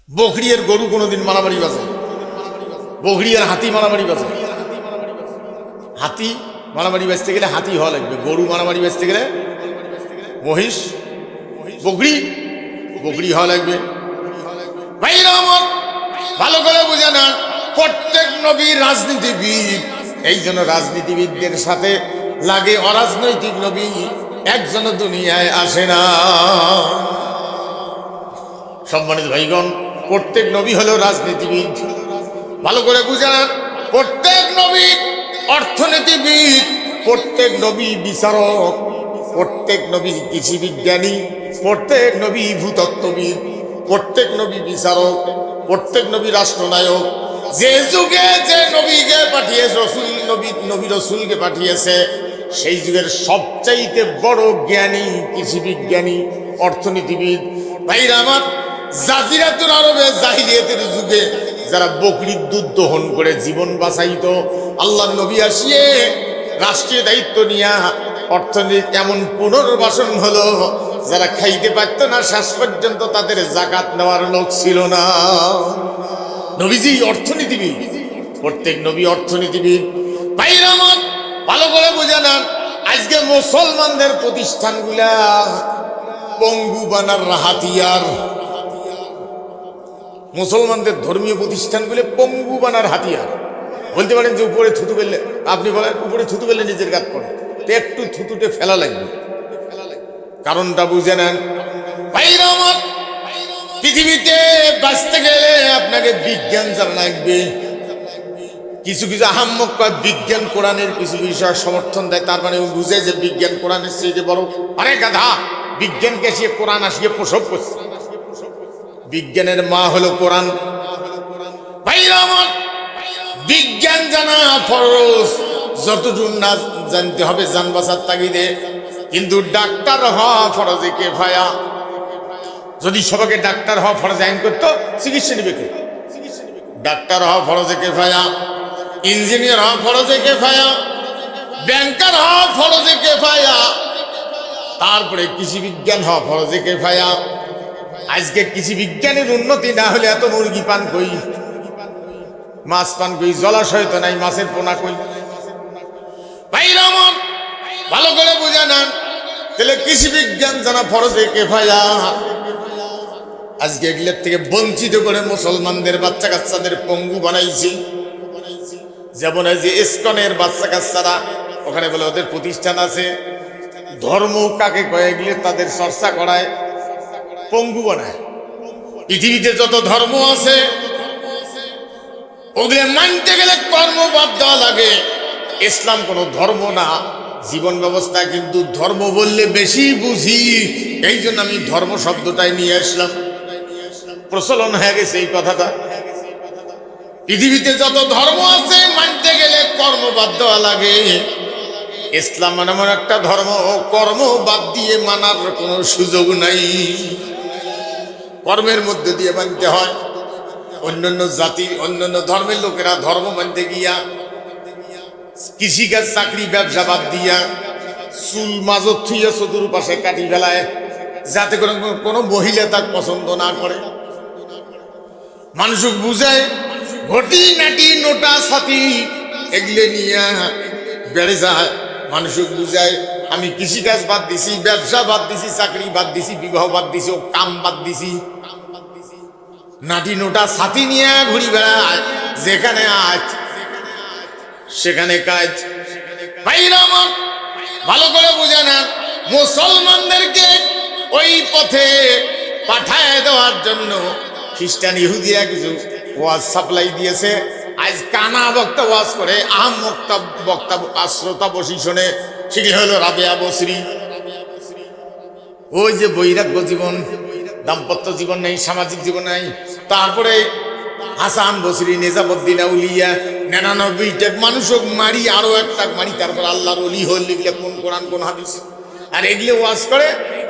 বকরি আর গরু কোনোদিন মারামারি বাজে, বকরি আর হাতি মারামারি বাজে। হাতি মারামারি বাজতে গেলে হাতি হওয়া লাগবে, গরু মারামারি বাজতে গেলে মহিষ বকরি বকরি হওয়া লাগবে। ভাইরা আমার, ভালো করে বুঝে না, প্রত্যেক নবী রাজনীতিবিদ। এই জন্য রাজনীতিবিদদের সাথে লাগে, অরাজনৈতিক নবী একজন দুনিয়ায় আসে না। সম্মানিত ভাইগণ, প্রত্যেক নবী হলো রাজনীতিবিদ। ভালো করে বুঝে না, প্রত্যেক নবী অর্থনীতিবিদ, প্রত্যেক নবী বিচারক, প্রত্যেক নবী কৃষি বিজ্ঞানী, প্রত্যেক নবী ভূতত্ত্ববিদ, প্রত্যেক নবী বিচারক, প্রত্যেক নবী রাষ্ট্রনায়ক। যে যুগে যে নবীকে পাঠিয়েছে, নবী রসুলকে পাঠিয়েছে, সেই যুগের সবচাইতে বড় জ্ঞানী কৃষি বিজ্ঞানী, অর্থনীতিবিদ। ভাইরা আমার, জাজিরাতুল আরবে জাহিলিয়াতের যুগে যারা বকরির দুধ দহন করে জীবন বাঁচাইত, আল্লাহর নবী আসিয়ে রাষ্ট্রীয় দায়িত্ব নিয়ে অর্থনীতি এমন পুনর্বাসন হলো, যারা খাইতে পারত না শেষ পর্যন্ত তাদের জাকাত নেওয়ার লোক ছিল না। নবীজি অর্থনীতিবিদ, প্রত্যেক নবী অর্থনীতিবিদ। ভাইরা আমার, ভালো করে বুঝে না, আজকে মুসলমানদের প্রতিষ্ঠানগুলা পঙ্গু বানার হাতিয়ার। মুসলমানদের ধর্মীয় প্রতিষ্ঠানগুলো পঙ্গু বানার হাতিয়ার। বলতে পারেন যে উপরে থুতু ফেললে, আপনি বলেন উপরে থুতু ফেললে নিজের গাত পড়ে, তো একটু থুতুটে ফেলা লাগবে। কারণটা বুঝে নেন। ভাইরা আমার, পৃথিবীতে বাঁচতে গেলে আপনাকে বিজ্ঞান জানা লাগবে। কিছু কিছু আহাম্মক বিজ্ঞান কোরআনের কিছু বিষয় সমর্থন দেয়, তার মানে বুঝে যে বিজ্ঞান কোরআনের চেয়ে যে বড়। আরে গাধা, বিজ্ঞানকে আসিয়ে কোরআন আসিয়ে প্রসব করছে। বিজ্ঞানের মা হলো কোরআন। ভাইরা আমার, বিজ্ঞান জানা ফরজ, যতটুকু না জানতে হবে জান বাঁচার তাগিদে। কিন্তু ডাক্তার হওয়া ফরজে কিফায়া। যদি সবাইকে ডাক্তার হওয়া ফরজ আইন করতো, চিকিৎসা নিবে কে? ডাক্তার হওয়া ফরজে কিফায়া, ইঞ্জিনিয়ার হওয়া ফরজে কিফায়া, ব্যাংকার হওয়া ফরজে কিফায়া, তারপরে কৃষি বিজ্ঞান হওয়া ফরজে কিফায়া। আজকে কৃষি বিজ্ঞানের উন্নতি না হলে এত মুরগি পান কই, মাছ পান কই, জলাশয় তো নাই, মাছের পোনা কই। ভাইরা আমার, ভালো করে বুঝে নেন, তাহলে কৃষি বিজ্ঞান জানা ফরজে কিফায়া। আজকে এগুলোর থেকে বঞ্চিত করে মুসলমানদের বাচ্চা কাচ্চাদের পঙ্গু বানাইছি। যেমন এই যে ইসকনের বাচ্চা কাচ্চারা, ওখানে বলে ওদের প্রতিষ্ঠান আছে, ধর্ম কাকে কয়ে গেলে তাদের চর্চা করায়, পঙ্গু বানায়। পৃথিবীতে যত ধর্ম আছে ওগুলো মানতে গেলে কর্ম বাদ দেওয়া লাগে। ইসলাম কোনো ধর্ম না, জীবন ব্যবস্থা। কিন্তু ধর্ম বললে বেশি বুঝি, এই জন্য আমি ধর্ম শব্দটাই নিয়ে আসলাম। প্রচলন হয়ে গেছে এই কথাটা। পৃথিবীতে যত ধর্ম আছে মানতে গেলে কর্ম বাদ দেওয়া লাগে। ইসলাম মানে এমন একটা ধর্ম, কর্ম বাদ দিয়ে মানার কোনো সুযোগ নাই, কর্মের মধ্যে দিয়ে মানতে হয়। অন্যান্য জাতি, অন্যান্য ধর্মের লোকেরা ধর্ম মানতে গিয়া কৃষিকাজ, চাকরি, ব্যবসা বাদ দিয়া চুল মাজত থুইয়া চতুর্পাশে কাটি ফেলায়, যাতে করে কোনো মহিলা তার পছন্দ না করে। মানুষ বুঝায় ঘটি নাটি নোটা ছাতি এগুলো নিয়ে বেড়ে যায়। মানুষ বুঝায় আমি কৃষিকাজ বাদ দিছি, ব্যবসা বাদ দিছি, চাকরি বাদ দিছি, বিবাহ বাদ দিছি, ও কাম বাদ দিছি। নাটি নোটা ছাতি নিয়ে ঘুরি বেড়ায়, যেখানে আজ সেখানে কাজ। ভাইরা আমার, ভালো করে বুঝে নেন, মুসলমানদেরকে ওই পথে পাঠায় দেওয়ার জন্য খ্রিস্টান ইহুদিরা কিছু ওয়াজ সাপ্লাই দিয়েছে। আজ কানা বক্তা ওয়াজ করে, আহম বক্তা শ্রোতা বসি শোনে। সেগুলি হলো রাবেয়া বসরি। ওই যে বৈরাগ্য জীবন, দাম্পত্য জীবন নেই, সামাজিক জীবন নাই। তারপরে হাসান বসরি, নিজামুদ্দিন আউলিয়া, 99টা মানুষক মারি, আরো একটা মারি, তারপর আল্লাহর ওলি হল। লিখলে কোন কোরআন কোন হাদিস, আর এগুলো ওয়াজ করে।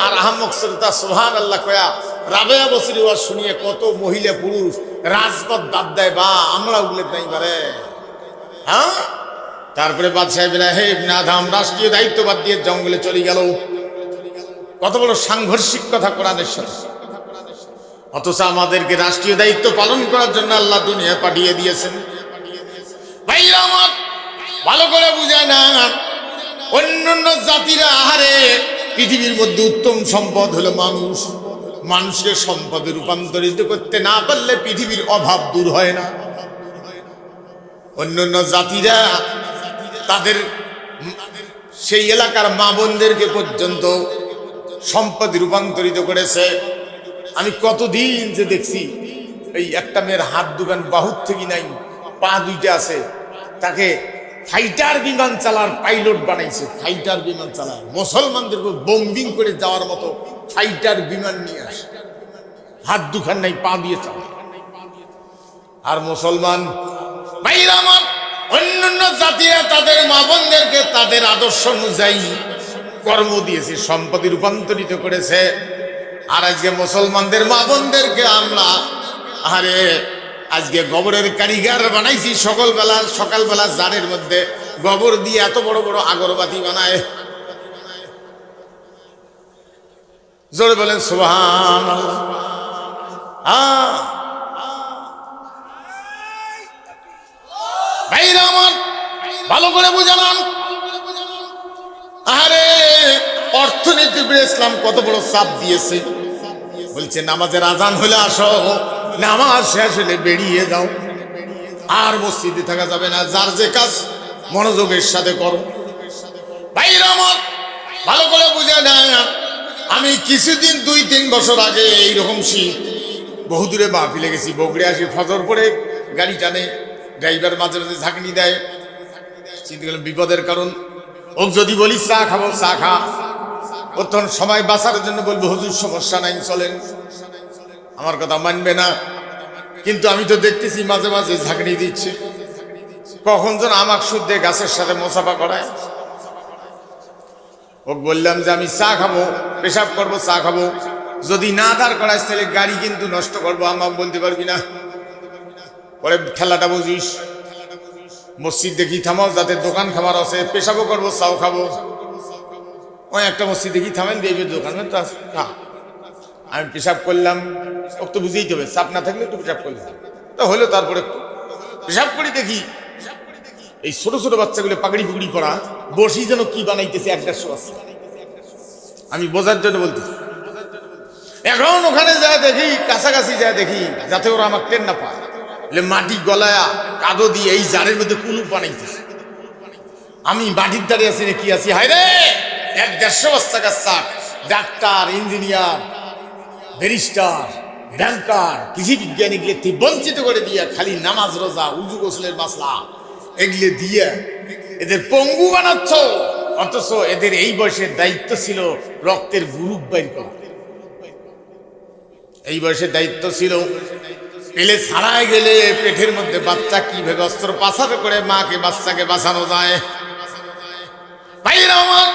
আর আহমদ শ্রোতা সুবহানাল্লাহ কয়া রাবেয়া বসরি ওয়াজ শুনিয়ে কত মহিলা পুরুষ রাজপথ বাদ দেয়। বা আমরা ওগুলো নাই পারে। হ্যাঁ, তারপরে বাদশাহ ইবনে আদম রাষ্ট্রীয় দায়িত্ব বাদ দিয়ে জঙ্গলে চলে গেল। কত বড় সাংঘর্ষিক কথা কোরআনের সাথে। অথচ আমাদেরকে রাষ্ট্রীয় দায়িত্ব পালন করার জন্য আল্লাহ দুনিয়া পাঠিয়ে দিয়েছেন। ভাইরা আমার, ভালো করে বুঝে না, অন্যান্য জাতিরা আহারে পৃথিবীর মধ্যে উত্তম সম্পদ হলো মানুষ। মানুষকে সম্পদে রূপান্তরিত করতে না পারলে পৃথিবীর অভাব দূর হয় না। অন্যান্য জাতিরা তাদের সেই এলাকার মা বোনদেরকে পর্যন্ত সম্পদে রূপান্তরিত করেছে। আমি কতদিন যে দেখছি, এই একটা মেয়ের হাত দুখান বাহুর থেকে নাই, পা দুইটা আছে, তাকে ফাইটার বিমান চালার পাইলট বানাইছে। ফাইটার বিমান চালায়, মুসলমানদেরকে বোম্বিং করে যাওয়ার মতো ফাইটার বিমান নিয়ে আসে, হাত দুখান নাই, পা দিয়ে চালায়। আর মুসলমান ভাইরা আমার, অন্যান্য জাতিরা তাদের মা বোনদেরকে তাদের আদর্শ অনুযায়ী কর্ম দিয়েছে, সম্পদে রূপান্তরিত করেছে। আর আজকে মুসলমানদের মা বোনদেরকে আমরা আরে আজকে গোবরের কারিগর বানাইছি। সকালবেলা জারের মধ্যে গোবর দিয়ে এত বড় বড় আগরবাতি বানায়। জোরে বলেন সুবহানাল্লাহ। ভাইরা আমার, ভালো করে বুঝালাম। আরে অর্থনীতির ইসলাম কত বড় চাপ দিয়েছে। বলছে নামাজের আজান হলে আসো, নামাজ শেষ হলে বেরিয়ে যাও, আর মসজিদে থাকা যাবে না, যার যে কাজ মনোযোগের সাথে করো। ভাইরা আমার, ভালো করে বুঝে না, আমি কিছুদিন 2-3 বছর আগে এইরকম শীত বহুদূরে মাহফিলে গেছি। বগুড়ে আসি, ফজর পরে গাড়ি টানে, ড্রাইভার মাঝে মাঝে ঝাঁকনি দেয়। চিন্তা করলাম বিপদের কারণ, ও যদি বলি চা খাবো, চা খা, ও তখন সময় বাঁচার জন্য বলবো হুজুর সমস্যা নাই চলেন, আমার কথা মানবে না। কিন্তু আমি তো দেখতেছি মাঝে মাঝে ঝাঁকনি দিচ্ছে, কখন যেন আমাকে শুদ্ধে গাছের সাথে মোসাফা করায়। ও বললাম যে আমি চা খাবো, পেশাব করবো, চা খাবো, যদি না দাঁড় করায় তাহলে গাড়ি কিন্তু নষ্ট করবো, আমাকে বলতে পারবি না। পরে খেলাটা বুঝিস, মসজিদ দেখি থামাও, যাতে দোকান খাবার আছে, পেশাবও করবো, চাও খাবো। ওই একটা মসজিদ দেখি থামেন, দিয়ে দোকান আমি পেশাব করলাম, ও তো বুঝেই হবে, চাপ না থাকলে একটু পেশাব করলাম, তো হলো। তারপরে একটু পেশাব করি, দেখি এই ছোট ছোট বাচ্চাগুলো পাগড়ি পুগড়ি করা বসি যেন কি বানাইতেছে, 1-150 আছে। আমি বোঝার জন্য বলতেছি। এখন ওখানে যা দেখি, কাছাকাছি যা দেখি, যাতে ওরা আমার টেন না পায়, মাটি গলায়া কাদো দিয়ে এই জারের মধ্যে কুলুপ বানাইতেছে। আমি মাটির দাঁড়িয়ে আছি, কি আছি, হায় রে 1-150 বস্তা গাছ। ডাক্তার, ইঞ্জিনিয়ার, ব্যারিস্টার, ব্যাংকার, কৃষি বিজ্ঞান এগুলো বঞ্চিত করে দিয়ে খালি নামাজ, রোজা, উজু গোসলের মাসলা এগুলো দিয়ে এদের পঙ্গু বানাচ্ছ। অথচ এদের এই বয়সের দায়িত্ব ছিল রক্তের গ্রুপ বের করা। এই বয়সের দায়িত্ব ছিল পেলে ছাড়াই গেলে পেটের মধ্যে বাচ্চা কিভাবে অস্ত্রোপচার করে মাকে বাচ্চাকে বাঁচানো যায়। ভাইরা আমার,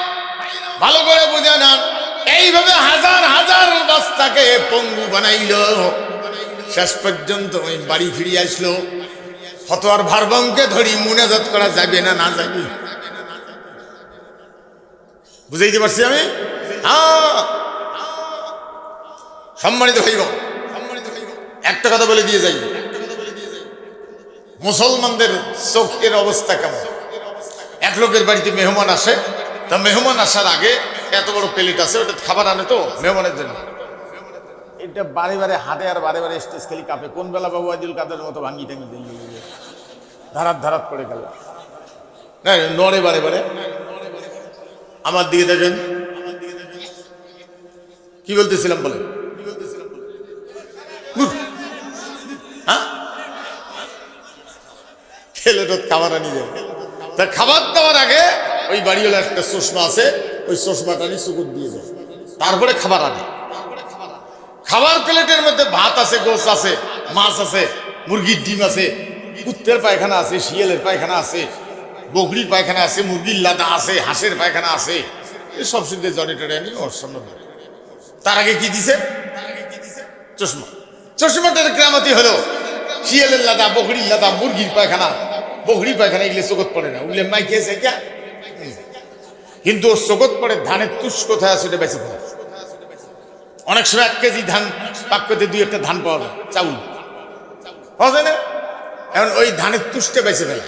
ভালো করে বুঝে না, এইভাবে হাজার হাজার বাচ্চাকে পঙ্গু বানাইল। শেষ পর্যন্ত ওই বাড়ি ফিরে আসলো। ফতোয়ার ভারবংকে ধরি মুনাজাত করা যাবে না, না যাবে, বুঝাইতে পারছি আমি? সম্মানিত হইব, একটা কথা বলে দিয়ে যাই, মুসলমানদের চোখের অবস্থা কেমন। এক লোকের বাড়িতে মেহমান আসে, তা মেহমান আসার আগে এত বড় প্লেট আছে, ওটা খাবার আনে তো মেহমানের জন্য। এটা বারে বারে হাঁটে আর বারে বারে স্টেজ খালি কাঁপে। কোন বেলা বাবু আদিল কাদের মতো ভাঙ্গি টাঙ্গি ধারাত ধারাত করে গেল, নড়ে বারে বারে। আমার দিকে দেখেন, কি বলতেছিলাম বলে, হ্যাঁ, খেলে তো খাবার আনি যায়। তা খাবার দেওয়ার আগে ওই বাড়িওয়ালা একটা চশমা আছে, ওই চশমাটা নিয়ে চুকুর দিয়ে যায়, তারপরে খাবার আনে। খাবার প্লেটের মধ্যে ভাত আছে, গোস আছে, মাছ আছে, মুরগির ডিম আছে, কুত্তের পায়খানা আছে, শিয়ালের পায়খানা আছে, বকরির পায়খানা আছে, মুরগির লাদা আছে, হাঁসের পায়খানা আছে, সব শুদ্ধে জড়ে টড়ে আনি ওর সামনে। তার আগে কি দিছে? চশমা। চশমাটার কেরামতি হলো শিয়ালের লাদা, বকরির লাদা, মুরগির পায়খানা, বকরির পায়খানা এগুলো চোখত পড়ে না, উঠলে মাই খেয়েছে কে, কিন্তু ওর চোখত পড়ে ধানের তুষ কোথায় আছে ওটা বেঁচে ফেলে। অনেক সময় 1 কেজি ধান পাক করতে 2-1টা ধান পাওয়া যায়, চাউল পাওয়া যায় না। এখন ওই ধানের তুষ্টে বেঁচে ফেলে,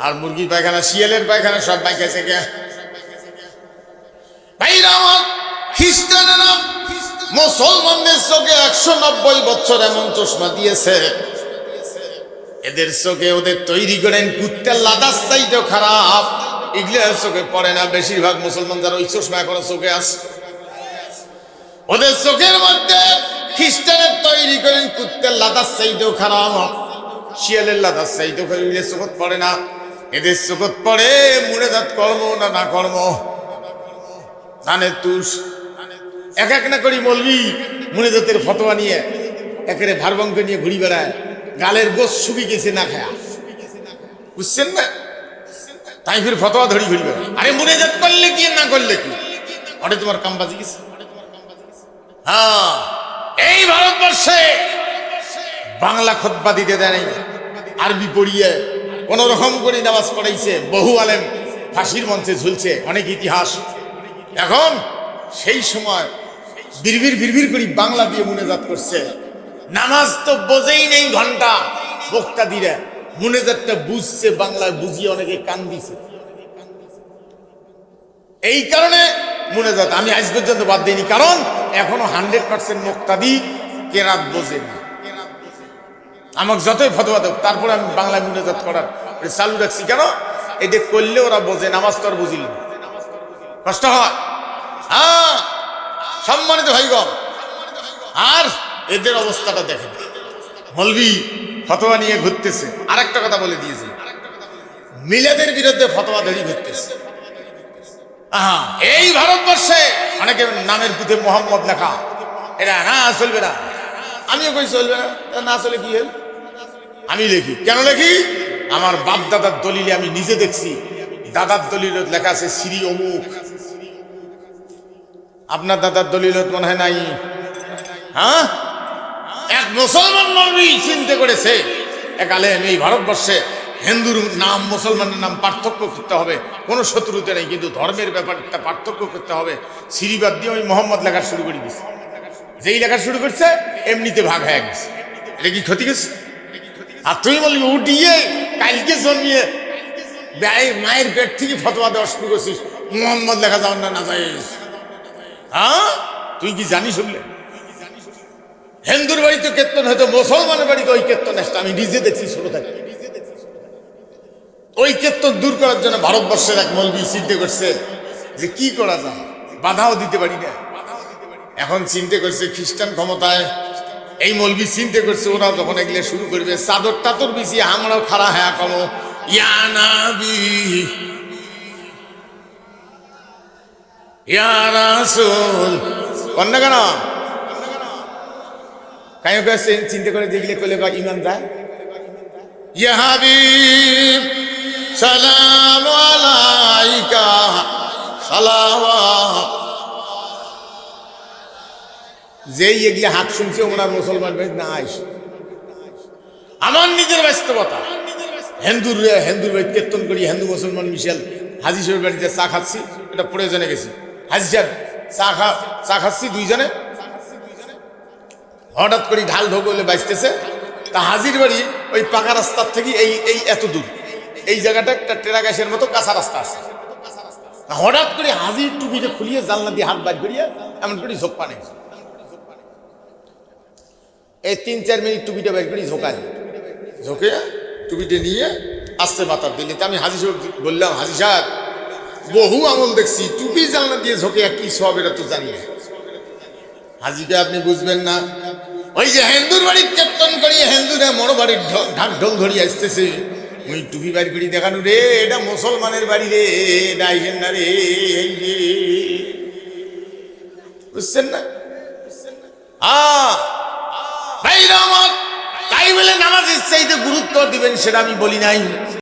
আর মুরগির পায়খানা, শিয়ালের পায়খানা সব বাইকেছে কে। ভাইরা আমার, খ্রিস্টানেরা মুসলমানদের চোখে 190 বছর এমন চশমা দিয়েছে, এদের চোখে ওদের তৈরি করেন কুত্তার লাদার চাইতেও খারাপ, এগুলো চোখে পড়ে না। বেশিরভাগ মুসলমান যারা ওই চশমা এখনো চোখে আছে, ওদের চোখের মধ্যে খ্রিস্টানের তৈরি করেন কুত্তার লাদার চাইতেও খারাপ, শিয়ালের লাদার চাইতেও খারাপ, এগুলো চোখত পড়ে না। এদের চোখত পড়ে মুনাজাত কর্ম না কর্ম, ধানের তুষ। এক না করি মৌলবি মুনাজাতের ফতোয়া নিয়ে একেবারে ভারবঙ্কে নিয়ে ঘুরি বেড়ায়, গালের গোস শুকি গেছে না খায়া, বুঝছেন না? তাই ফির ফতোয়া ধরি ঘুরি বেড়ায়। আরে মুনাজাত করলে কি না করলে কি, ওটা তোমার কামবাজি গেছে। হ্যাঁ, এই ভারতবর্ষে বাংলা খুতবা দিতে দেয় নাই, আরবি পড়িয়ে কোন রকম করে নামাজ পড়াইছে, বহু আলেম ফাঁসির মঞ্চে ঝুলছে, অনেক ইতিহাস। এখন সেই সময় বিড়বিড় করে বাংলা দিয়ে মুনাজাত করছে, নামাজ তো বোঝেই নেই, ঘন্টা বক্তা দিরা মুনাজাতটা বুঝছে, বাংলায় বুঝিয়ে অনেকে কান দিছে। এই কারণে মুনাজাত আমি আজ পর্যন্ত বাদ দিইনি, কারণ এখনো 100% মুক্তাদি কেরাত বোঝে না। আমাকে যতই ফতোয়া দেব, তারপরে আমি বাংলায় মুনাজাত করার চালু রাখছি। কেন? এটা করলে ওরা বোঝে, নামাজ তো আর বুঝিল না, কষ্ট হয়। হ্যাঁ, সম্মানিত ভাইগণ, আর এদের অবস্থাটা দেখেন, মৌলবি ফতোয়া নিয়ে ঘুরতেছে। আরেকটা কথা বলে দিয়েছি, মিলাদের বিরুদ্ধে ফতোয়া ধরি ঘুরতেছে। এই ভারতবর্ষে অনেকে নামের পুঁথে মোহাম্মদ লেখা, এটা না চলবে না। আমিও কই চলবে না, না চলে কি হল? আমি লিখি, কেন লিখি? আমার বাপ দাদার দলিলে আমি নিজে দেখছি, দাদার দলিল লেখা আছে শ্রী অমুক। আপনার দাদার দলিল মনে হয় নাই? হ্যাঁ, এক মুসলমান মৌলবি চিন্তা করেছে, এক আলেম, এই ভারতবর্ষে হিন্দুর নাম মুসলমানের নাম পার্থক্য করতে হবে, কোনো শত্রুতে নেই, কিন্তু ধর্মের ব্যাপারটা পার্থক্য করতে হবে। শ্রীবাদ দিয়ে ওই মোহাম্মদ লেখা শুরু করে দিয়েছে। যেই লেখা শুরু করছে এমনিতে ভাগ হয়ে গেছে। এটা কি ক্ষতি গেছে? আর তুই বলবি উঠিয়ে কালকে জন্মিয়ে মায়ের পেট থেকে ফতোয়া দেওয়া শুরু করছিস, মোহাম্মদ লেখা যাও না যায়। হ্যাঁ, তুই কি জানিস? বললে হিন্দুর বাড়িতে কীর্তন হয়তো, মুসলমানের বাড়িতে ওই কীর্তন আসতো, আমি নিজে দেখছি ছোট থাকি। ওই কীর্তন দূর করার জন্য ভারতবর্ষের এক মৌলবি চিন্তা করছে যে কি করা যায়, বাধাও দিতে পারি না। এখন চিন্তা করছে খ্রিস্টান ক্ষমতায়, এই মৌলবি চিন্তা করছে ওরা যখন এগুলো শুরু করবে, চাদর টাদর বিছিয়ে আমরাও খাড়া হ্যাঁ কমো, ইয়া নবী ইয়া রাসূল, কন্যা কেন কায়ো কাছে চিন্তা করে যেগুলো করলে বা ইমান যায়। ইয়া হাবিব সালাম আলাইকা সালাওয়াত, যেই এগুলো হাত শুনছে ওনার মুসলমান না আইসে। আমার নিজের বাস্তবতা, হিন্দুর বাড়ি কীর্তন করি, হিন্দু মুসলমান মিশেল হাজি সাহেবের বাড়িতে চা খাচ্ছি, এটা প্রয়োজনে গেছি। হাজি সাহেব চা খাচ্ছি দুইজনে, হঠাৎ করে ঢাল ঢোক বলে বাঁচতেছে। তা হাজির বাড়ি ওই পাকা রাস্তার থেকে এই এত দূর, এই জায়গাটা একটা টেরা গাছের মতো কাঁচা রাস্তা আছে। হঠাৎ করে হাজির টুপিটা খুলিয়ে জানলা দিয়ে হাত বাজ করিয়া এমন করে ঝোঁক পানে, এই 3-4 মিনিট টুপিটা বের করি ঝোঁকায়, ঝোঁকে টুপিটা নিয়ে আসতে মাথার দিলে। আমি হাজি সাহেব বললাম, হাজি সাহেব বহু আমল দেখছি, টুপি জানলা দিয়ে ঝোঁকে কি সব, এটা তো জানি না। হাজিকে আপনি বুঝবেন না, ওই যে হিন্দুর বাড়ির কীর্তন করিয়ে হিন্দুরা মরো বাড়ির ঢাক ঢোল ধরিয়ে আসতেছে, ওই টুপি বাড়ি করি দেখানো, রে এটা মুসলমানের বাড়ি রে, এটা আইসেন না রে, এই রে, বুঝছেন না? তাই বলে নামাজের চাইতে গুরুত্ব দিবেন সেটা আমি বলি নাই।